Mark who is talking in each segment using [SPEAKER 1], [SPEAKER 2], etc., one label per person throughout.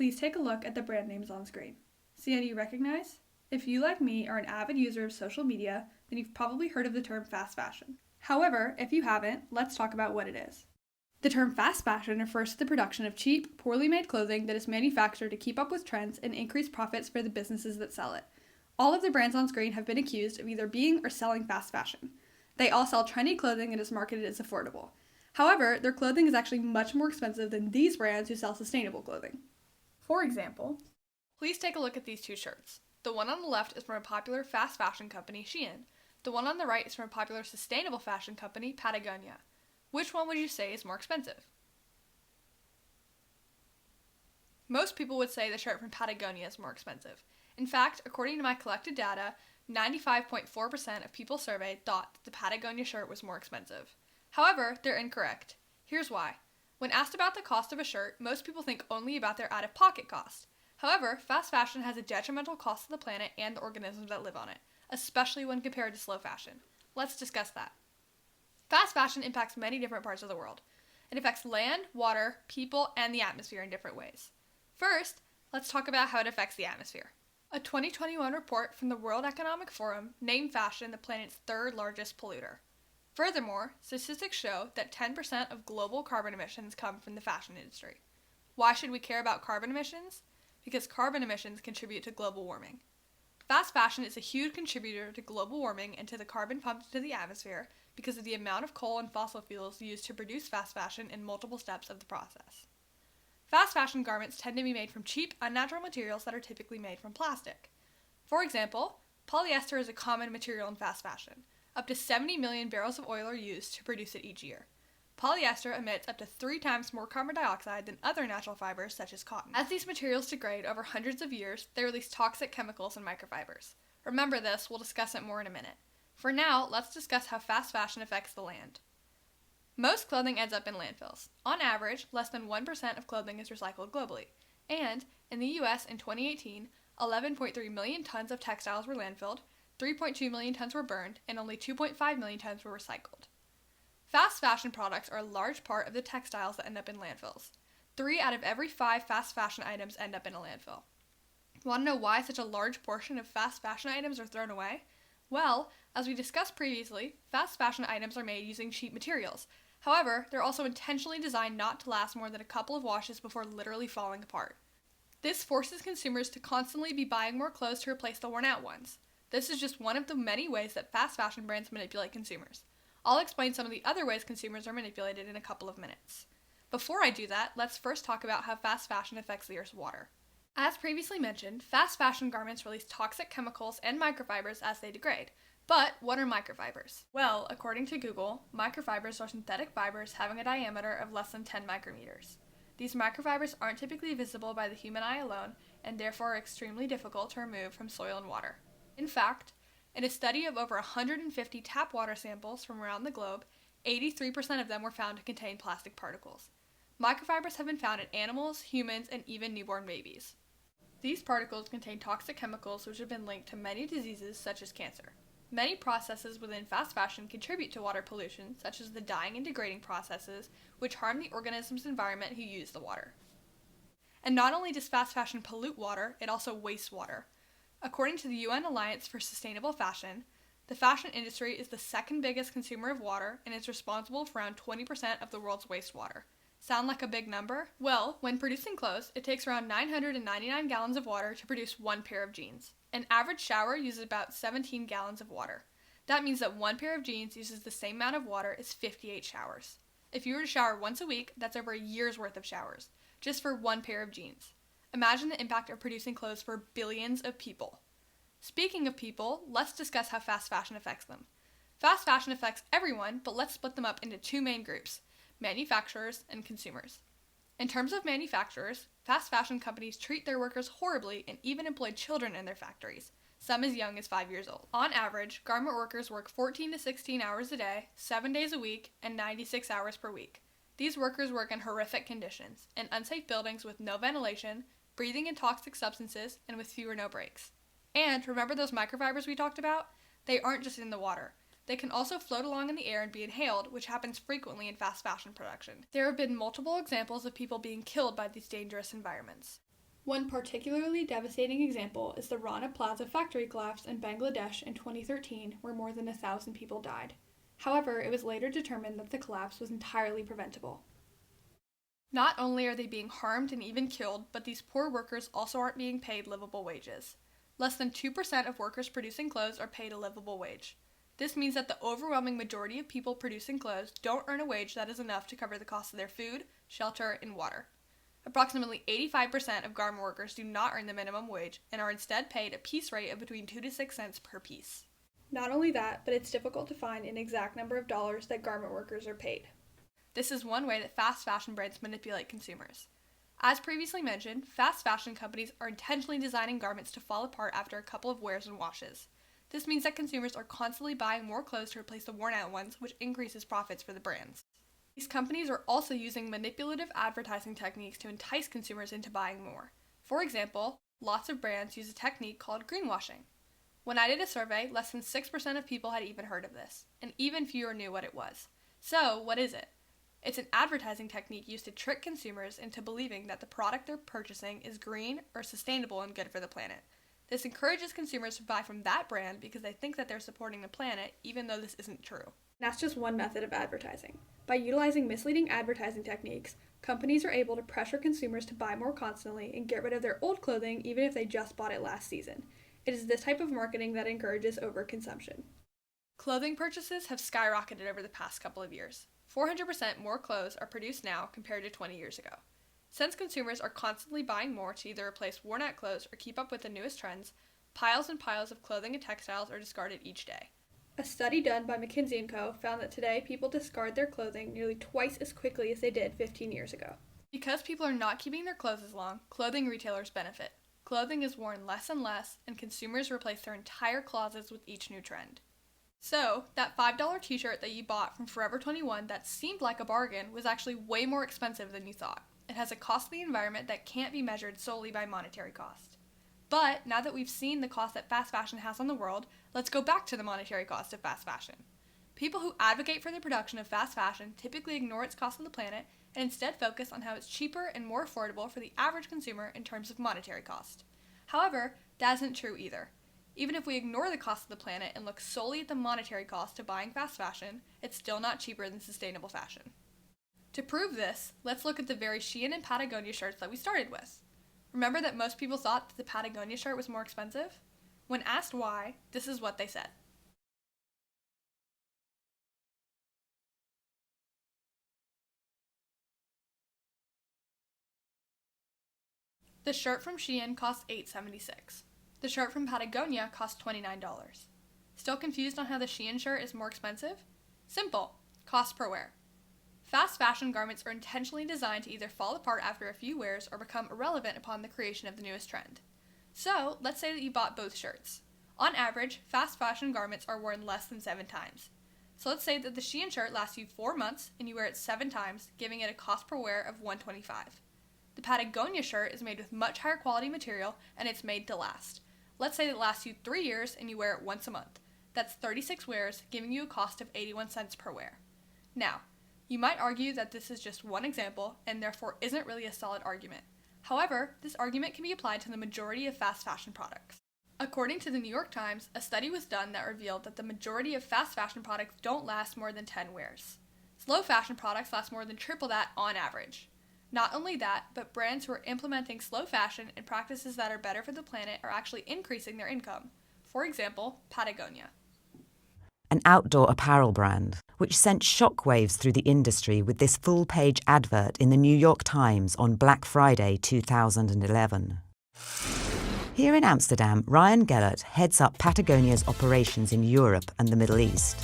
[SPEAKER 1] please take a look at the brand names on screen. See any you recognize? If you, like me, are an avid user of social media, then you've probably heard of the term fast fashion. However, if you haven't, let's talk about what it is. The term fast fashion refers to the production of cheap, poorly made clothing that is manufactured to keep up with trends and increase profits for the businesses that sell it. All of the brands on screen have been accused of either being or selling fast fashion. They all sell trendy clothing that is marketed as affordable. However, their clothing is actually much more expensive than these brands who sell sustainable clothing. For example, please take a look at these two shirts. The one on the left is from a popular fast fashion company, Shein. The one on the right is from a popular sustainable fashion company, Patagonia. Which one would you say is more expensive? Most people would say the shirt from Patagonia is more expensive. In fact, according to my collected data, 95.4% of people surveyed thought that the Patagonia shirt was more expensive. However, they're incorrect. Here's why. When asked about the cost of a shirt, most people think only about their out-of-pocket cost. However, fast fashion has a detrimental cost to the planet and the organisms that live on it, especially when compared to slow fashion. Let's discuss that. Fast fashion impacts many different parts of the world. It affects land, water, people, and the atmosphere in different ways. First, let's talk about how it affects the atmosphere. A 2021 report from the World Economic Forum named fashion the planet's third largest polluter. Furthermore, statistics show that 10% of global carbon emissions come from the fashion industry. Why should we care about carbon emissions? Because carbon emissions contribute to global warming. Fast fashion is a huge contributor to global warming and to the carbon pumped into the atmosphere because of the amount of coal and fossil fuels used to produce fast fashion in multiple steps of the process. Fast fashion garments tend to be made from cheap, unnatural materials that are typically made from plastic. For example, polyester is a common material in fast fashion. Up to 70 million barrels of oil are used to produce it each year. Polyester emits up to 3 times more carbon dioxide than other natural fibers such as cotton. As these materials degrade over hundreds of years, they release toxic chemicals and microfibers. Remember this, we'll discuss it more in a minute. For now, let's discuss how fast fashion affects the land. Most clothing ends up in landfills. On average, less than 1% of clothing is recycled globally. And, in the US in 2018, 11.3 million tons of textiles were landfilled, 3.2 million tons were burned, and only 2.5 million tons were recycled. Fast fashion products are a large part of the textiles that end up in landfills. 3 out of every 5 fast fashion items end up in a landfill. Want to know why such a large portion of fast fashion items are thrown away? Well, as we discussed previously, fast fashion items are made using cheap materials. However, they're also intentionally designed not to last more than a couple of washes before literally falling apart. This forces consumers to constantly be buying more clothes to replace the worn-out ones. This is just one of the many ways that fast fashion brands manipulate consumers. I'll explain some of the other ways consumers are manipulated in a couple of minutes. Before I do that, let's first talk about how fast fashion affects the Earth's water. As previously mentioned, fast fashion garments release toxic chemicals and microfibers as they degrade. But what are microfibers? Well, according to Google, microfibers are synthetic fibers having a diameter of less than 10 micrometers. These microfibers aren't typically visible by the human eye alone and therefore are extremely difficult to remove from soil and water. In fact, in a study of over 150 tap water samples from around the globe, 83% of them were found to contain plastic particles. Microfibers have been found in animals, humans, and even newborn babies. These particles contain toxic chemicals which have been linked to many diseases such as cancer. Many processes within fast fashion contribute to water pollution, such as the dyeing and degrading processes, which harm the organisms' environment who use the water. And not only does fast fashion pollute water, it also wastes water. According to the UN Alliance for Sustainable Fashion, the fashion industry is the second biggest consumer of water and is responsible for around 20% of the world's wastewater. Sound like a big number? Well, when producing clothes, it takes around 999 gallons of water to produce one pair of jeans. An average shower uses about 17 gallons of water. That means that one pair of jeans uses the same amount of water as 58 showers. If you were to shower once a week, that's over a year's worth of showers, just for one pair of jeans. Imagine the impact of producing clothes for billions of people. Speaking of people, let's discuss how fast fashion affects them. Fast fashion affects everyone, but let's split them up into 2 main groups: manufacturers and consumers. In terms of manufacturers, fast fashion companies treat their workers horribly and even employ children in their factories, some as young as 5 years old. On average, garment workers work 14 to 16 hours a day, 7 days a week, and 96 hours per week. These workers work in horrific conditions, in unsafe buildings with no ventilation, breathing in toxic substances, and with few or no breaks. And remember those microfibers we talked about? They aren't just in the water. They can also float along in the air and be inhaled, which happens frequently in fast fashion production. There have been multiple examples of people being killed by these dangerous environments. One particularly devastating example is the Rana Plaza factory collapse in Bangladesh in 2013, where more than 1,000 people died. However, it was later determined that the collapse was entirely preventable. Not only are they being harmed and even killed, but these poor workers also aren't being paid livable wages. Less than 2% of workers producing clothes are paid a livable wage. This means that the overwhelming majority of people producing clothes don't earn a wage that is enough to cover the cost of their food, shelter, and water. Approximately 85% of garment workers do not earn the minimum wage and are instead paid a piece rate of between 2 to 6 cents per piece. Not only that, but it's difficult to find an exact number of dollars that garment workers are paid. This is one way that fast fashion brands manipulate consumers. As previously mentioned, fast fashion companies are intentionally designing garments to fall apart after a couple of wears and washes. This means that consumers are constantly buying more clothes to replace the worn-out ones, which increases profits for the brands. These companies are also using manipulative advertising techniques to entice consumers into buying more. For example, lots of brands use a technique called greenwashing. When I did a survey, less than 6% of people had even heard of this, and even fewer knew what it was. So, what is it? It's an advertising technique used to trick consumers into believing that the product they're purchasing is green or sustainable and good for the planet. This encourages consumers to buy from that brand because they think that they're supporting the planet, even though this isn't true. That's just one method of advertising. By utilizing misleading advertising techniques, companies are able to pressure consumers to buy more constantly and get rid of their old clothing even if they just bought it last season. It is this type of marketing that encourages overconsumption. Clothing purchases have skyrocketed over the past couple of years. 400% more clothes are produced now compared to 20 years ago. Since consumers are constantly buying more to either replace worn-out clothes or keep up with the newest trends, piles and piles of clothing and textiles are discarded each day. A study done by McKinsey & Co. found that today people discard their clothing nearly twice as quickly as they did 15 years ago. Because people are not keeping their clothes as long, clothing retailers benefit. Clothing is worn less and less, and consumers replace their entire closets with each new trend. So, that $5 t-shirt that you bought from Forever 21 that seemed like a bargain was actually way more expensive than you thought. It has a cost to the environment that can't be measured solely by monetary cost. But now that we've seen the cost that fast fashion has on the world, let's go back to the monetary cost of fast fashion. People who advocate for the production of fast fashion typically ignore its cost on the planet and instead focus on how it's cheaper and more affordable for the average consumer in terms of monetary cost. However, that isn't true either. Even if we ignore the cost of the planet and look solely at the monetary cost of buying fast fashion, it's still not cheaper than sustainable fashion. To prove this, let's look at the very Shein and Patagonia shirts that we started with. Remember that most people thought that the Patagonia shirt was more expensive? When asked why, this is what they said. The shirt from Shein cost $8.76. The shirt from Patagonia cost $29. Still confused on how the Shein shirt is more expensive? Simple. Cost per wear. Fast fashion garments are intentionally designed to either fall apart after a few wears or become irrelevant upon the creation of the newest trend. So, let's say that you bought both shirts. On average, fast fashion garments are worn less than 7 times. So let's say that the Shein shirt lasts you 4 months and you wear it 7 times, giving it a cost per wear of $125. The Patagonia shirt is made with much higher quality material and it's made to last. Let's say that it lasts you 3 years and you wear it once a month. That's 36 wears, giving you a cost of 81 cents per wear. Now, you might argue that this is just one example and therefore isn't really a solid argument. However, this argument can be applied to the majority of fast fashion products. According to the New York Times, a study was done that revealed that the majority of fast fashion products don't last more than 10 wears. Slow fashion products last more than triple that on average. Not only that, but brands who are implementing slow fashion and practices that are better for the planet are actually increasing their income. For example, Patagonia.
[SPEAKER 2] An outdoor apparel brand, which sent shockwaves through the industry with this full-page advert in the New York Times on Black Friday 2011. Here in Amsterdam, Ryan Gellert heads up Patagonia's operations in Europe and the Middle East.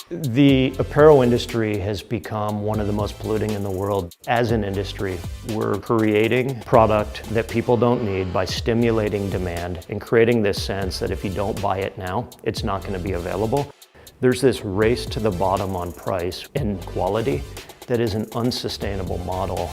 [SPEAKER 3] The apparel industry has become one of the most polluting in the world. As an industry, we're creating product that people don't need by stimulating demand and creating this sense that if you don't buy it now, it's not going to be available. There's this race to the bottom on price and quality that is an unsustainable model.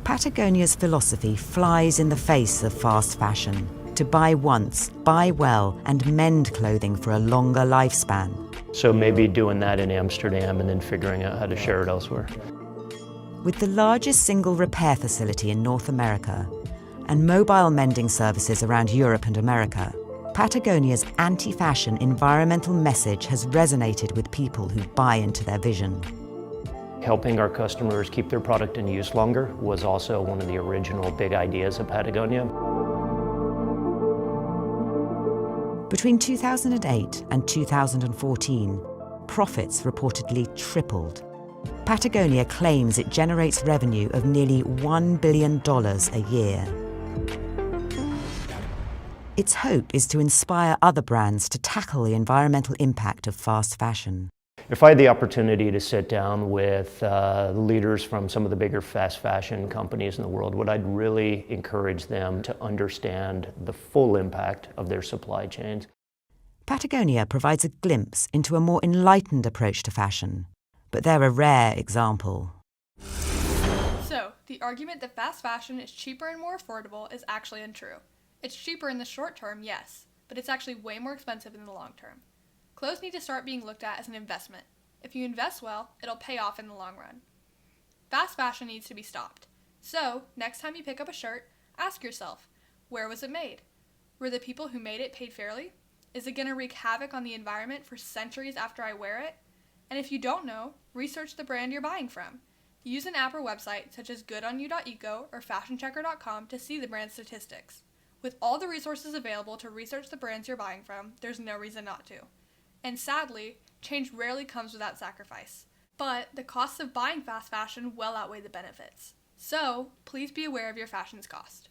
[SPEAKER 2] Patagonia's philosophy flies in the face of fast fashion. To buy once, buy well, and mend clothing for a longer lifespan.
[SPEAKER 3] So maybe doing that in Amsterdam and then figuring out how to share it elsewhere.
[SPEAKER 2] With the largest single repair facility in North America and mobile mending services around Europe and America, Patagonia's anti-fashion environmental message has resonated with people who buy into their vision.
[SPEAKER 3] Helping our customers keep their product in use longer was also one of the original big ideas of Patagonia.
[SPEAKER 2] Between 2008 and 2014, profits reportedly tripled. Patagonia claims it generates revenue of nearly $1 billion a year. Its hope is to inspire other brands to tackle the environmental impact of fast fashion.
[SPEAKER 3] If I had the opportunity to sit down with leaders from some of the bigger fast fashion companies in the world, what I'd really encourage them to understand the full impact of their supply chains.
[SPEAKER 2] Patagonia provides a glimpse into a more enlightened approach to fashion, but they're a rare example.
[SPEAKER 1] So, the argument that fast fashion is cheaper and more affordable is actually untrue. It's cheaper in the short term, yes, but it's actually way more expensive in the long term. Clothes need to start being looked at as an investment. If you invest well, it'll pay off in the long run. Fast fashion needs to be stopped. So, next time you pick up a shirt, ask yourself, where was it made? Were the people who made it paid fairly? Is it going to wreak havoc on the environment for centuries after I wear it? And if you don't know, research the brand you're buying from. Use an app or website such as goodonyou.eco or fashionchecker.com to see the brand statistics. With all the resources available to research the brands you're buying from, there's no reason not to. And sadly, change rarely comes without sacrifice. But the costs of buying fast fashion well outweigh the benefits. So, please be aware of your fashion's cost.